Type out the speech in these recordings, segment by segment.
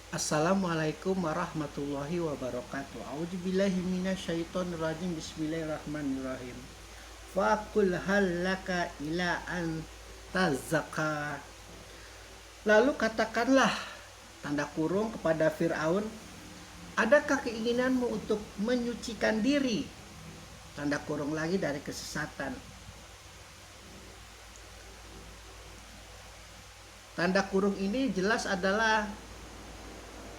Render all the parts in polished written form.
Assalamualaikum warahmatullahi wabarakatuh. A'udzubillahi minasyaitonirrajim. Bismillahirrahmanirrahim. Faqul hal laka ila an tazakka. Lalu katakanlah, tanda kurung, kepada Fir'aun, adakah keinginanmu untuk menyucikan diri, tanda kurung lagi, dari kesesatan. Tanda kurung ini jelas adalah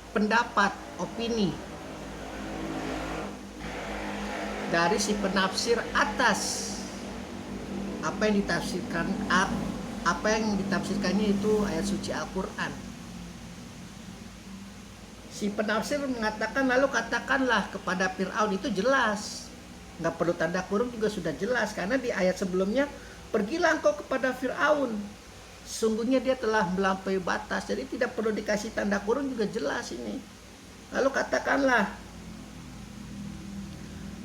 pendapat, opini dari si penafsir atas apa yang ditafsirkannya itu ayat suci Al-Quran. Si penafsir mengatakan, lalu katakanlah kepada Fir'aun, itu jelas, nggak perlu tanda kurung juga sudah jelas, karena di ayat sebelumnya, pergilah engkau kepada Fir'aun, sesungguhnya dia telah melampaui batas. Jadi tidak perlu dikasih tanda kurung juga jelas ini. Lalu katakanlah,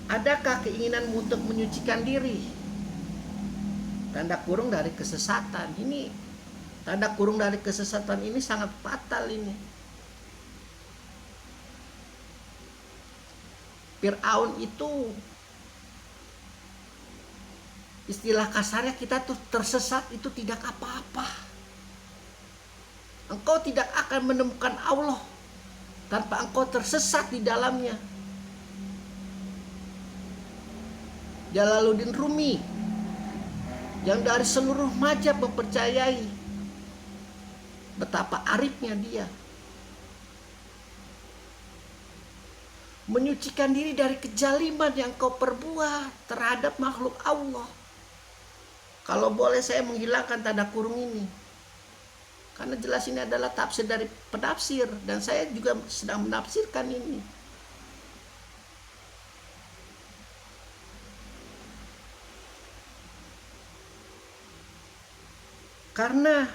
adakah keinginanmu untuk menyucikan diri, tanda kurung, dari kesesatan. Ini tanda kurung dari kesesatan ini sangat fatal ini. Fir'aun itu, istilah kasarnya kita tuh tersesat itu tidak apa-apa. Engkau tidak akan menemukan Allah tanpa engkau tersesat di dalamnya. Jalaluddin Rumi, yang dari seluruh mazhab mempercayai betapa arifnya dia, menyucikan diri dari kejaliman yang kau perbuat terhadap makhluk Allah. Kalau boleh saya menghilangkan tanda kurung ini, karena jelas ini adalah tafsir dari penafsir, dan saya juga sedang menafsirkan ini. Karena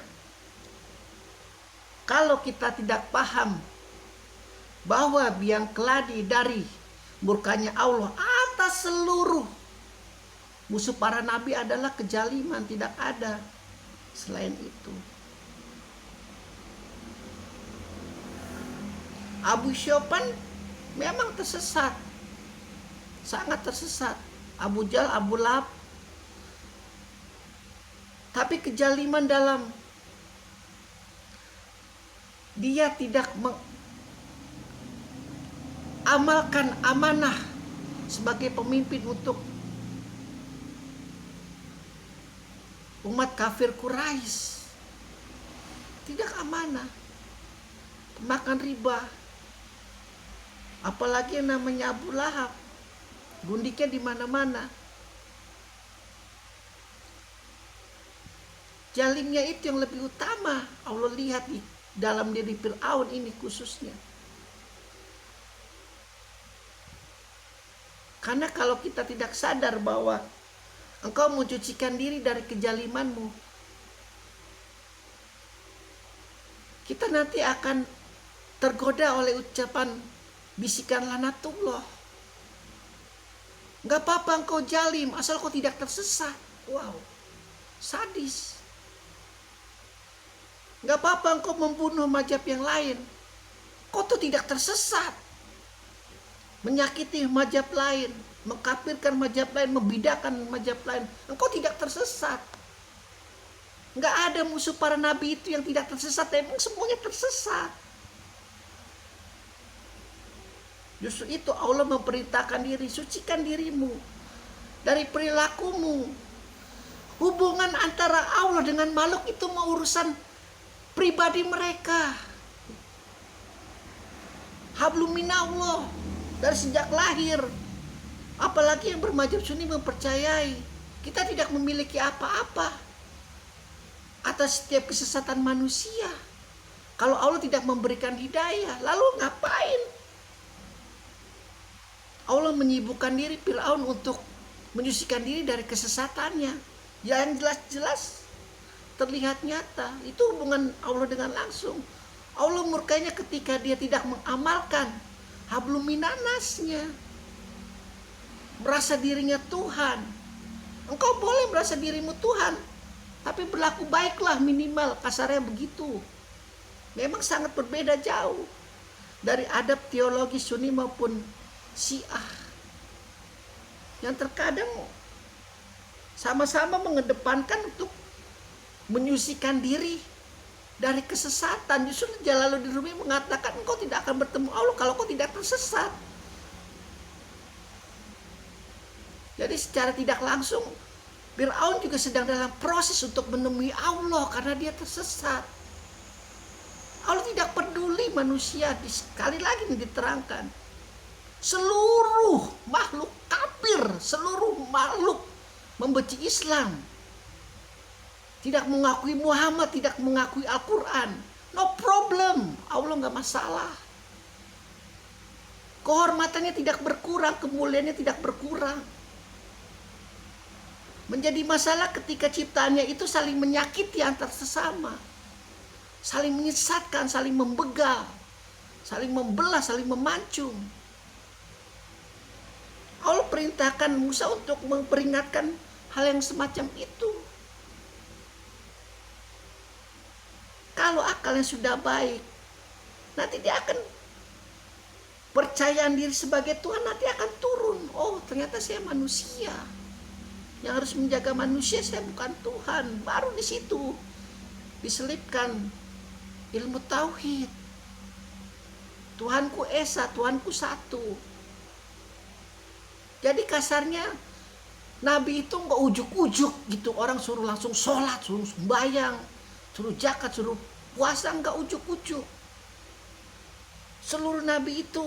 kalau kita tidak paham bahwa biang keladi dari murkanya Allah atas seluruh musuh para nabi adalah kejaliman, tidak ada selain itu. Abu Sufyan memang tersesat, sangat tersesat. Abu Jahal, Abu Lahab, tapi kejaliman dalam dia tidak mengamalkan amanah sebagai pemimpin untuk umat kafir Quraisy, tidak amanah, makan riba. Apalagi yang namanya Abu Lahab, gundiknya di mana-mana. Jalimnya itu yang lebih utama Allah lihat di dalam diri Fir'aun ini khususnya. Karena kalau kita tidak sadar bahwa engkau mencucikan diri dari kejalimanmu, kita nanti akan tergoda oleh ucapan bisikan lanatullah. Gak apa-apa engkau jalim asal kau tidak tersesat. Wow, sadis. Gak apa-apa engkau membunuh mazhab yang lain, kau tuh tidak tersesat. Menyakiti mazhab lain, mengkafirkan mazhab lain, membidakan mazhab lain, engkau tidak tersesat. Gak ada musuh para nabi itu yang tidak tersesat, emang semuanya tersesat. Justru itu Allah memerintahkan diri, sucikan dirimu dari perilakumu. Hubungan antara Allah dengan makhluk itu mau urusan pribadi mereka. Hablum minallah dari sejak lahir. Apalagi yang bermadzhab Sunni mempercayai kita tidak memiliki apa-apa atas setiap kesesatan manusia. Kalau Allah tidak memberikan hidayah, lalu ngapain Allah menyibukkan diri Fir'aun untuk menyucikan diri dari kesesatannya? Yang jelas-jelas terlihat nyata, itu hubungan Allah dengan langsung. Allah murkanya ketika dia tidak mengamalkan hablum minanasnya, merasa dirinya Tuhan. Engkau boleh merasa dirimu Tuhan, tapi berlaku baiklah minimal, kasarnya begitu. Memang sangat berbeda jauh. dari adab teologi Sunni maupun Syiah, yang terkadang sama-sama mengedepankan untuk menyucikan diri dari kesesatan. Justru Jalaluddin Rumi mengatakan engkau tidak akan bertemu Allah kalau kau tidak tersesat. Jadi secara tidak langsung Fir'aun juga sedang dalam proses untuk menemui Allah karena dia tersesat. Allah tidak peduli manusia. Sekali lagi diterangkan, seluruh makhluk kafir, seluruh makhluk membenci Islam, tidak mengakui Muhammad, tidak mengakui Al-Quran, no problem, Allah nggak masalah. Kehormatannya tidak berkurang, kemuliaannya tidak berkurang. Menjadi masalah ketika ciptaannya itu saling menyakiti antar sesama, saling menyesatkan, saling membegal, saling membelah, saling memancung. Allah perintahkan Musa untuk memperingatkan hal yang semacam itu. Kalau akalnya sudah baik, nanti dia akan percayaan diri sebagai Tuhan, nanti akan turun. Oh, ternyata saya manusia. Yang harus menjaga manusia, saya bukan Tuhan. Baru di situ diselipkan ilmu tauhid. Tuhanku esa, Tuhanku satu. Jadi kasarnya Nabi itu nggak ujuk-ujuk gitu, orang suruh langsung sholat, suruh sembahyang, suruh zakat, suruh puasa, nggak ujuk-ujuk. Seluruh Nabi itu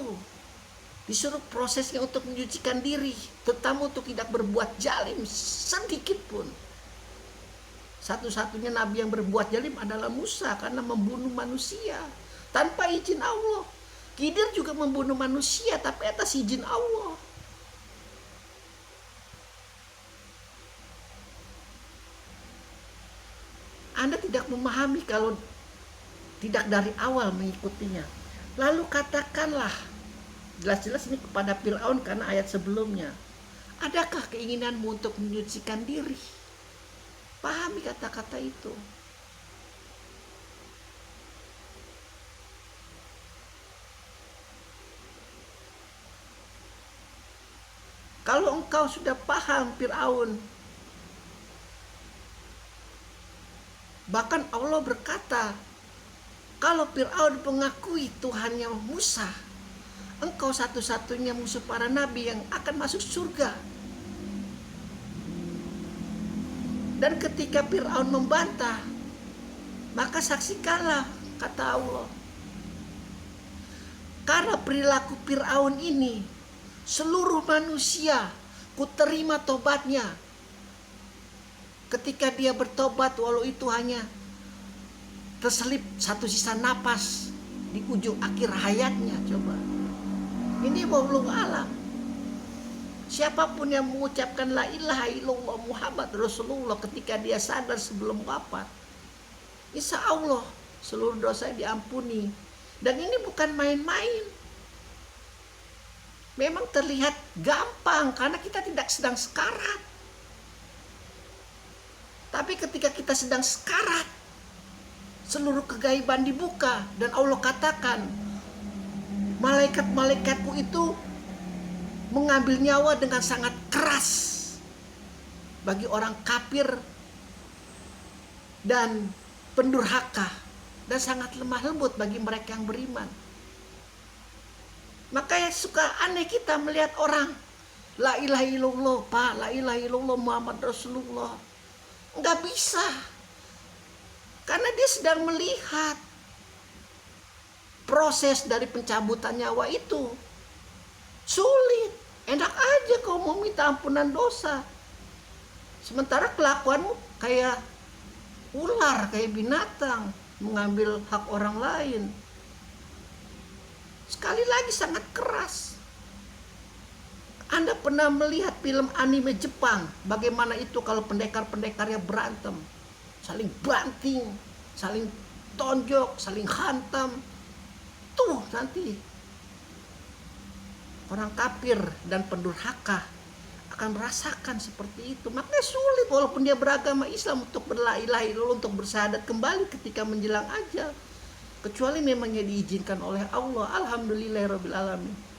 disuruh prosesnya untuk menyucikan diri, terutama untuk tidak berbuat zalim sedikit pun. Satu-satunya Nabi yang berbuat zalim adalah Musa karena membunuh manusia tanpa izin Allah. Khidir juga membunuh manusia tapi atas izin Allah. Anda tidak memahami kalau tidak dari awal mengikutinya. Lalu katakanlah, jelas-jelas ini kepada Fir'aun karena ayat sebelumnya, adakah keinginanmu untuk menyucikan diri? Pahami kata-kata itu. Kalau engkau sudah paham Fir'aun, bahkan Allah berkata, kalau Fir'aun mengakui Tuhannya Musa, engkau satu-satunya musuh para nabi yang akan masuk surga. Dan ketika Fir'aun membantah, maka saksikanlah, kata Allah, karena perilaku Fir'aun ini, seluruh manusia kuterima tobatnya. Ketika dia bertobat, walau itu hanya terselip satu sisa napas di ujung akhir hayatnya. Coba, ini wallahu alam. Siapapun yang mengucapkan la ilaha illallah Muhammad Rasulullah ketika dia sadar sebelum wafat, insya Allah seluruh dosa diampuni. Dan ini bukan main-main. Memang terlihat gampang karena kita tidak sedang sekarat. Tapi ketika kita sedang sekarat, seluruh kegaiban dibuka dan Allah katakan, malaikat-malaikatku itu mengambil nyawa dengan sangat keras bagi orang kafir dan pendurhaka, dan sangat lemah lembut bagi mereka yang beriman. Makanya suka aneh kita melihat orang la ilaha illallah, Pak, la ilaha illallah Muhammad Rasulullah. Enggak bisa. Karena dia sedang melihat proses dari pencabutan nyawa itu sulit. Enak aja kau mau minta ampunan dosa, sementara kelakuanmu kayak ular, kayak binatang, mengambil hak orang lain. Sekali lagi sangat keras. Anda pernah melihat film anime Jepang, bagaimana itu kalau pendekar-pendekarnya berantem, saling banting, saling tonjok, saling hantam. Tuh nanti orang kafir dan pendurhaka akan merasakan seperti itu. Makanya sulit walaupun dia beragama Islam untuk berla ilaha illallah, untuk bersyahadat kembali ketika menjelang ajal. kecuali memangnya diizinkan oleh Allah. Alhamdulillahirabbil alamin.